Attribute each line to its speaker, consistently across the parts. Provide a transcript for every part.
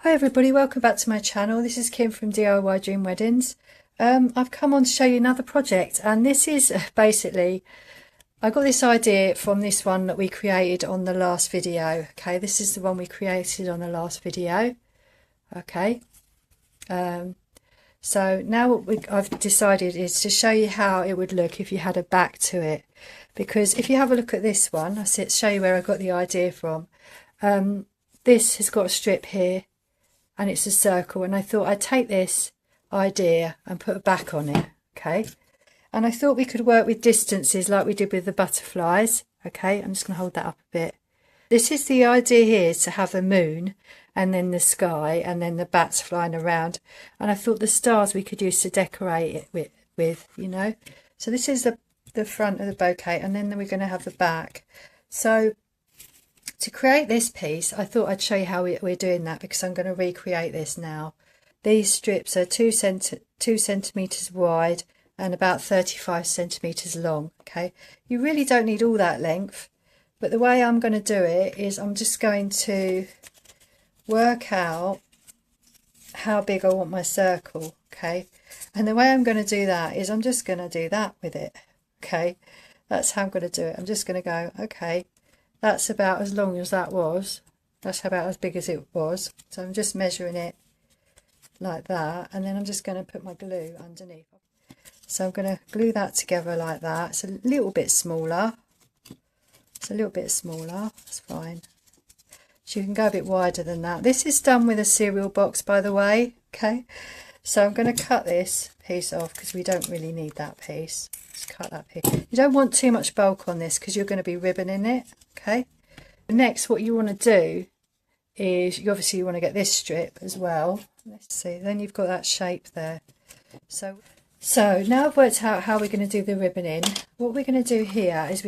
Speaker 1: Hi everybody, welcome back to my channel. This is Kim from DIY Dream Weddings. I've come on to show you another project, and this is basically, I got this idea from this one that we created on the last video. Okay, this is the one we created on the last video. Okay, so now what I've decided is to show you how it would look if you had a back to it, because if you have a look at this one, I'll show you where I got the idea from. This has got a strip here and it's a circle, and I thought I'd take this idea and put a back on it. Okay, and I thought we could work with distances like we did with the butterflies. Okay, I'm just going to hold that up a bit. This is the idea here, to have the moon and then the sky and then the bats flying around, and I thought the stars we could use to decorate it with, you know. So this is the front of the bouquet, and then we're going to have the back. So to create this piece, I thought I'd show you how we're doing that, because I'm going to recreate this now. These strips are 2 centimetres wide and about 35 centimetres long. Okay, you really don't need all that length, but the way I'm going to do it is I'm just going to work out how big I want my circle. Okay, and the way I'm going to do that is I'm just going to do that with it. Okay, that's how I'm going to do it. I'm just going to go, okay, that's about as long as that was, that's about as big as it was, so I'm just measuring it like that, and then I'm just going to put my glue underneath. So I'm going to glue that together like that. It's a little bit smaller, that's fine. So you can go a bit wider than that. This is done with a cereal box, by the way. Okay, so I'm going to cut this piece off because we don't really need that piece. Just cut that piece. You don't want too much bulk on this because you're going to be ribboning it. Okay, next what you want to do is you obviously want to get this strip as well. Let's see, then you've got that shape there. So now I've worked out how we're going to do the ribboning. What we're going to do here is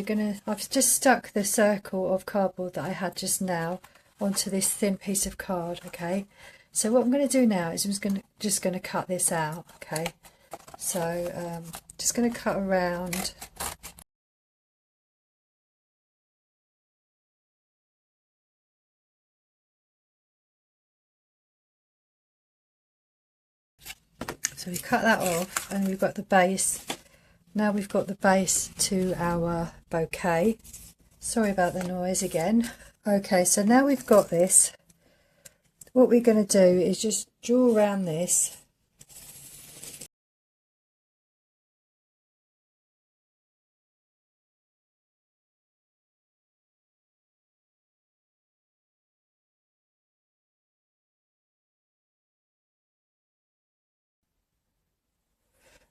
Speaker 1: I've just stuck the circle of cardboard that I had just now onto this thin piece of card. Okay, so what I'm going to do now is I'm just going to cut this out. Okay, so just going to cut around. So we cut that off, and we've got the base. Now we've got the base to our bouquet. Sorry about the noise again. Okay, so now we've got this. What we're going to do is just draw around this.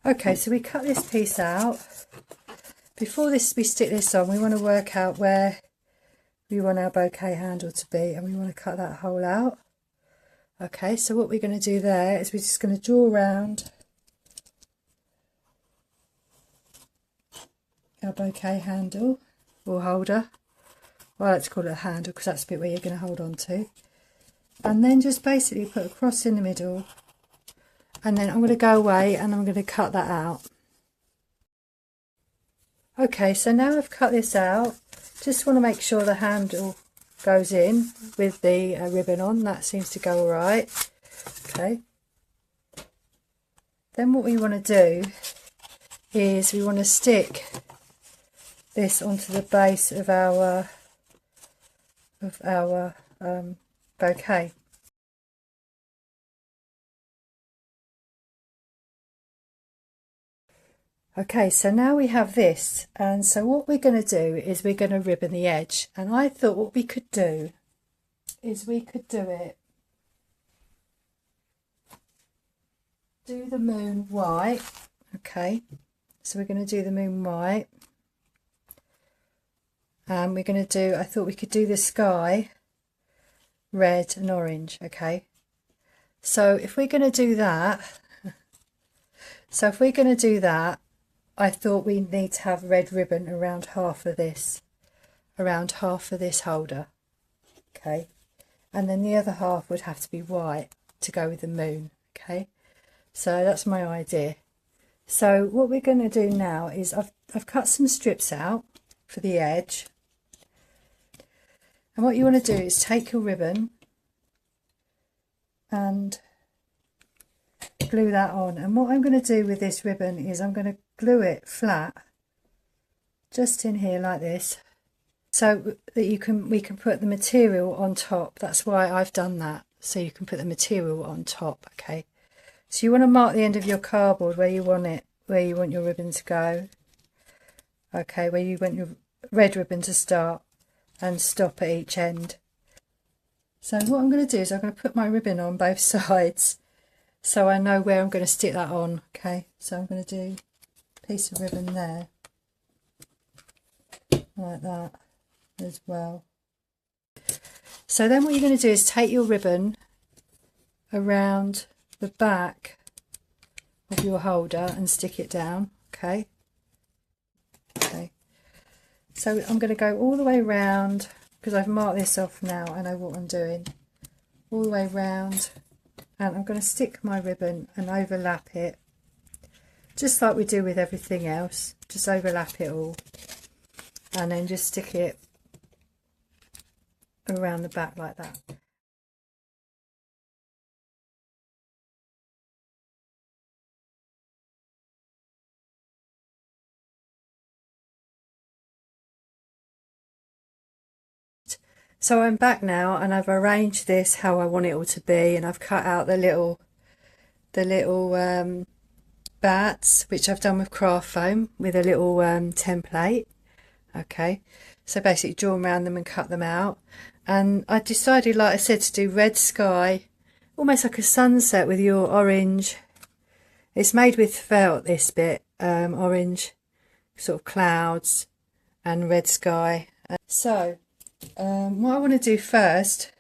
Speaker 1: Okay, so we cut this piece out. Before we stick this on, we want to work out where we want our bouquet handle to be, and we want to cut that hole out. Okay, so what we're going to do there is we're just going to draw around our bouquet handle or holder. Well, let's call it a handle because that's the bit where you're going to hold on to. And then just basically put a cross in the middle, and then I'm going to go away and I'm going to cut that out. Okay, so now I've cut this out. Just want to make sure the handle goes in with the ribbon on. That seems to go all right. Okay, then what we want to do is we want to stick this onto the base of our bouquet. Okay, so now we have this, and so what we're going to do is we're going to ribbon the edge, and I thought what we could do is we could do the moon white. Okay, so we're going to do the moon white, and we're going to do, I thought we could do the sky red and orange. Okay, so if we're going to do that, I thought we need to have red ribbon around half of this holder. Okay, and then the other half would have to be white to go with the moon. Okay, so that's my idea. So what we're going to do now is I've cut some strips out for the edge, and what you want to do is take your ribbon and glue that on. And what I'm going to do with this ribbon is I'm going to glue it flat just in here like this, so that we can put the material on top. That's why I've done that, so you can put the material on top. Okay, so you want to mark the end of your cardboard where you want your ribbon to go. Okay, where you want your red ribbon to start and stop at each end. So what I'm going to do is I'm going to put my ribbon on both sides so I know where I'm going to stick that on. Okay, so I'm going to do a piece of ribbon there like that as well. So then what you're going to do is take your ribbon around the back of your holder and stick it down. Okay, so I'm going to go all the way round, because I've marked this off now, I know what I'm doing, all the way round, and I'm going to stick my ribbon and overlap it just like we do with everything else. Just overlap it all and then just stick it around the back like that. So I'm back now and I've arranged this how I want it all to be, and I've cut out the little bats, which I've done with craft foam with a little template. Okay, so basically draw around them and cut them out. And I decided, like I said, to do red sky, almost like a sunset with your orange. It's made with felt, this bit, orange sort of clouds and red sky. So what I want to do first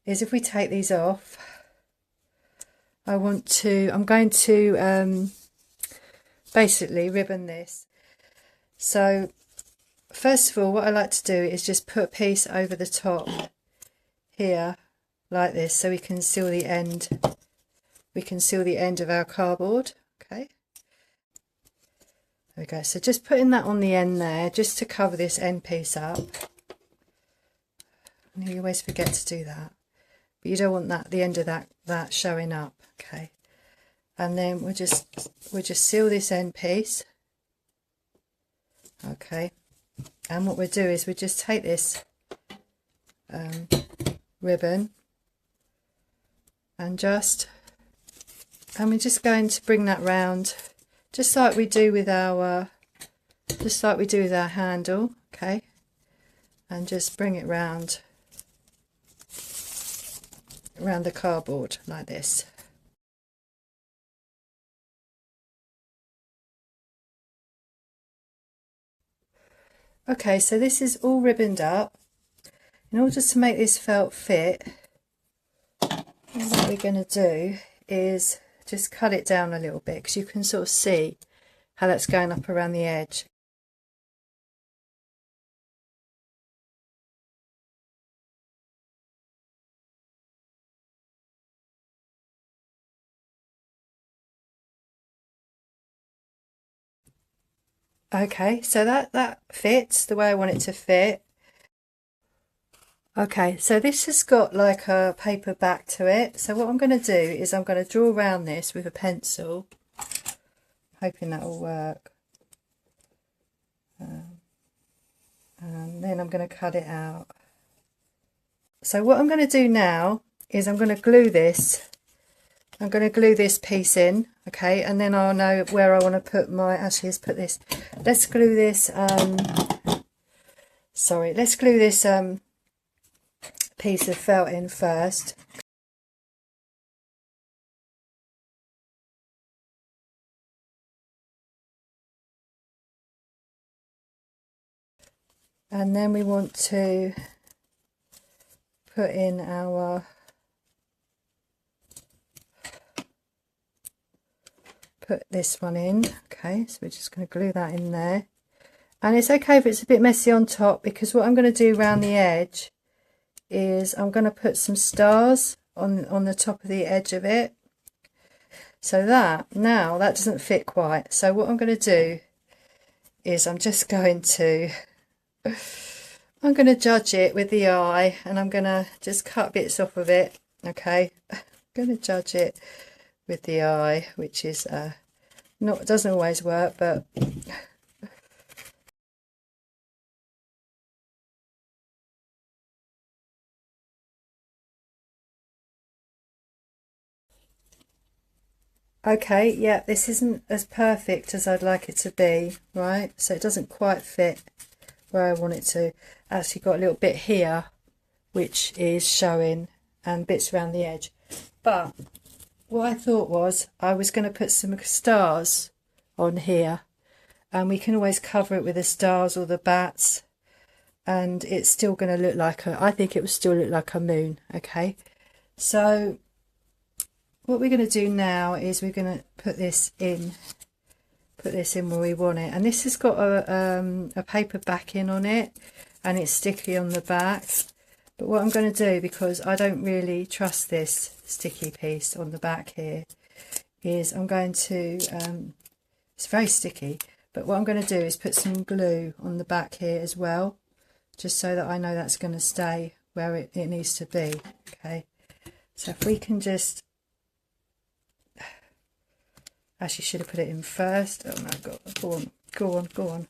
Speaker 1: is, if we take these off, I'm going to basically ribbon this. So first of all, what I like to do is just put a piece over the top here like this, so we can seal the end. We can seal the end of our cardboard. Okay, there we go. So just putting that on the end there, just to cover this end piece up. And you always forget to do that, but you don't want the end of that showing up. Okay, and then we'll just seal this end piece. Okay, and what we'll do is we just take this ribbon and we're just going to bring that round, just like we do with our handle. Okay, and just bring it round around the cardboard like this. Okay, so this is all ribboned up. In order to make this felt fit, what we're going to do is just cut it down a little bit, because you can sort of see how that's going up around the edge. Okay, so that fits the way I want it to fit. Okay, so this has got like a paper back to it. So what I'm going to do is I'm going to draw around this with a pencil, hoping that will work. And then I'm going to cut it out. So what I'm going to do now is I'm going to glue this. I'm going to glue this piece in, okay, and then I'll know where I want to put my, actually let's put this, let's glue this, let's glue this piece of felt in first. And then we want to put in our, put this one in. Okay, so we're just going to glue that in there, and it's okay if it's a bit messy on top, because what I'm going to do around the edge is I'm going to put some stars on the top of the edge of it, so that now that doesn't fit quite. So what I'm going to do is I'm going to judge it with the eye, and I'm going to just cut bits off of it. Okay, going to judge it with the eye, which is doesn't always work, but okay, yeah, this isn't as perfect as I'd like it to be, right? So it doesn't quite fit where I want it to. Actually got a little bit here which is showing, and bits around the edge. But what I thought was I was going to put some stars on here, and we can always cover it with the stars or the bats, and it's still going to look like I think it will still look like a moon. Okay, so what we're going to do now is we're going to put this in where we want it, and this has got a paper backing on it, and it's sticky on the back. But what I'm going to do, because I don't really trust this sticky piece on the back here, is I'm going to it's very sticky, but what I'm going to do is put some glue on the back here as well, just so that I know that's going to stay where it needs to be. Okay, so if we can just, actually should have put it in first. Oh no, go on.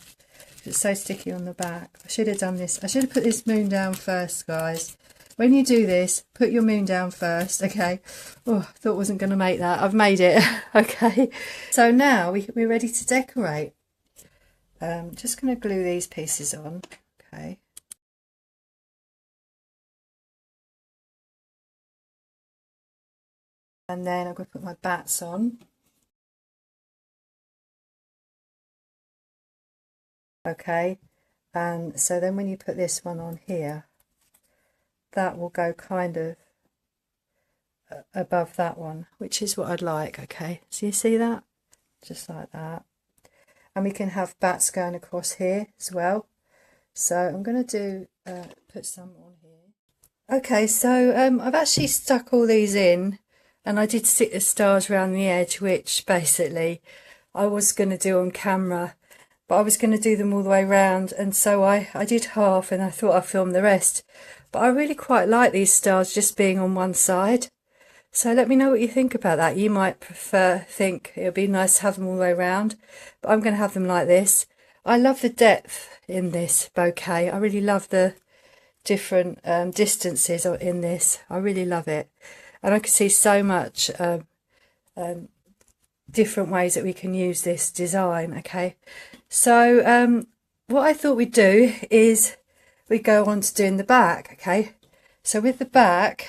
Speaker 1: It's so sticky on the back. I should have done this. I should have put this moon down first, guys. When you do this, put your moon down first. Okay. Oh, I thought I wasn't going to make that. I've made it. Okay. So now we're ready to decorate. Just going to glue these pieces on. Okay. And then I'm going to put my bats on. Okay, and so then when you put this one on here, that will go kind of above that one, which is what I'd like. Okay, so you see that, just like that, and we can have bats going across here as well. So I'm going to put some on here. Okay, so I've actually stuck all these in, and I did stick the stars around the edge, which basically I was going to do on camera, but I was going to do them all the way around, and so I did half, and I thought I'd film the rest. But I really quite like these stars just being on one side. So let me know what you think about that. You might think it would be nice to have them all the way around, but I'm going to have them like this. I love the depth in this bouquet. I really love the different distances in this. I really love it, and I can see so much different ways that we can use this design. Okay, so what I thought we'd do is we go on to doing the back. Okay, so with the back,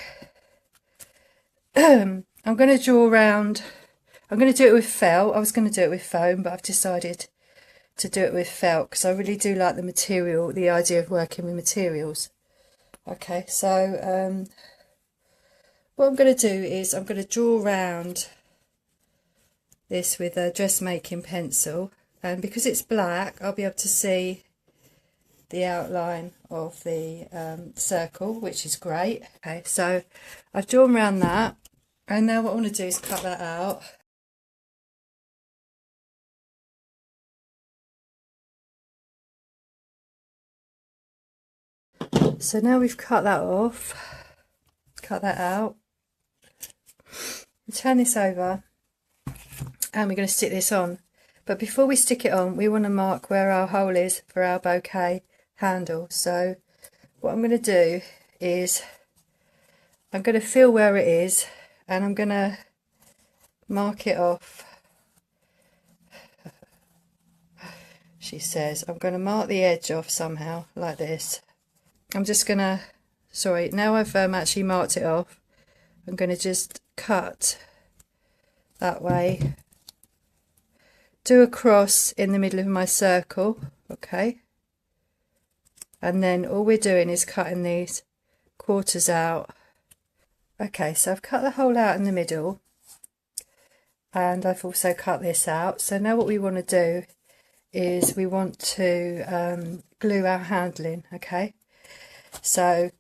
Speaker 1: I'm going to draw around. I'm going to do it with felt. I was going to do it with foam, but I've decided to do it with felt because I really do like the material, the idea of working with materials. Okay, so what I'm going to do is I'm going to draw around this with a dressmaking pencil, and because it's black I'll be able to see the outline of the circle, which is great. Okay, so I've drawn around that, and now what I want to do is cut that out. So now we've cut that off, cut that out, turn this over, and we're going to stick this on. But before we stick it on, we want to mark where our hole is for our bouquet handle. So what I'm going to do is I'm going to feel where it is, and I'm going to mark it off. She says I'm going to mark the edge off somehow like this. I'm just going to, sorry, now I've actually marked it off, I'm going to just cut that way, do a cross in the middle of my circle. Okay, and then all we're doing is cutting these quarters out. Okay, so I've cut the hole out in the middle, and I've also cut this out. So now what we want to do is we want to glue our handling. Okay, so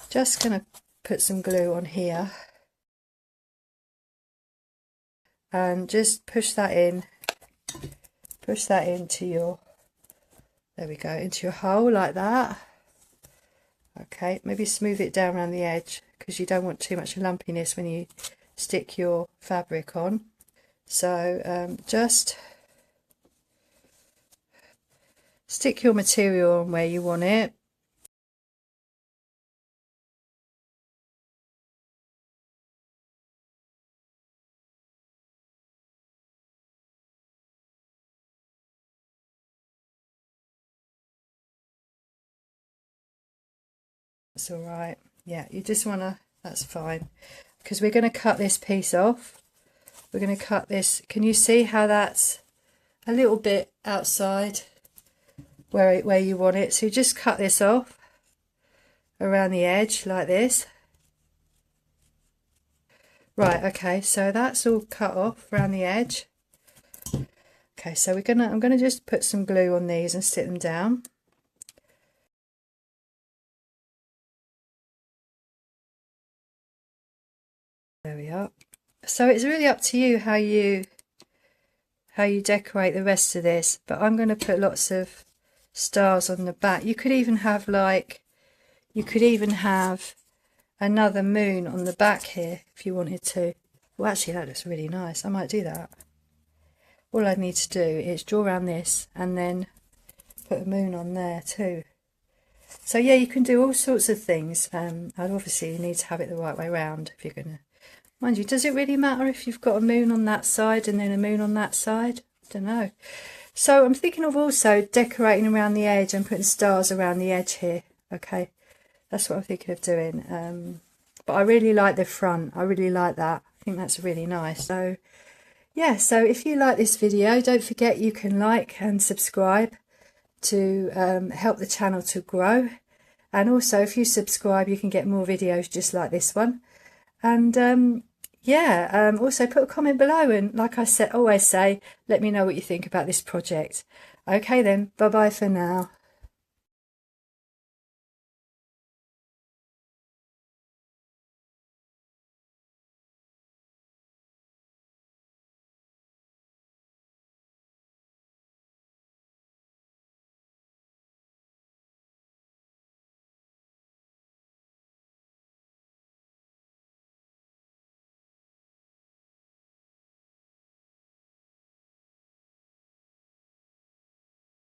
Speaker 1: just going to put some glue on here and just push that into your, there we go, into your hole like that. Okay, maybe smooth it down around the edge because you don't want too much lumpiness when you stick your fabric on. So just stick your material on where you want it. That's all right. Yeah, you just want to, that's fine, because we're going to cut this piece off. We're going to cut this. Can you see how that's a little bit outside where you want it? So you just cut this off around the edge like this. Right, okay, so that's all cut off around the edge. Okay, so I'm gonna just put some glue on these and stick them down. There we are. So it's really up to you how you decorate the rest of this, but I'm going to put lots of stars on the back. You could even have another moon on the back here if you wanted to. Well, actually that looks really nice. I might do that. All I need to do is draw around this and then put a moon on there too. So yeah, you can do all sorts of things. And obviously you need to have it the right way around if you're going to. Mind you, does it really matter if you've got a moon on that side and then a moon on that side? I don't know. So I'm thinking of also decorating around the edge and putting stars around the edge here. Okay, that's what I'm thinking of doing. But I really like the front. I really like that. I think that's really nice. So yeah, so if you like this video, don't forget you can like and subscribe to help the channel to grow. And also if you subscribe, you can get more videos just like this one. And yeah, also put a comment below, and like I said, always say, let me know what you think about this project. Okay then, bye bye for now.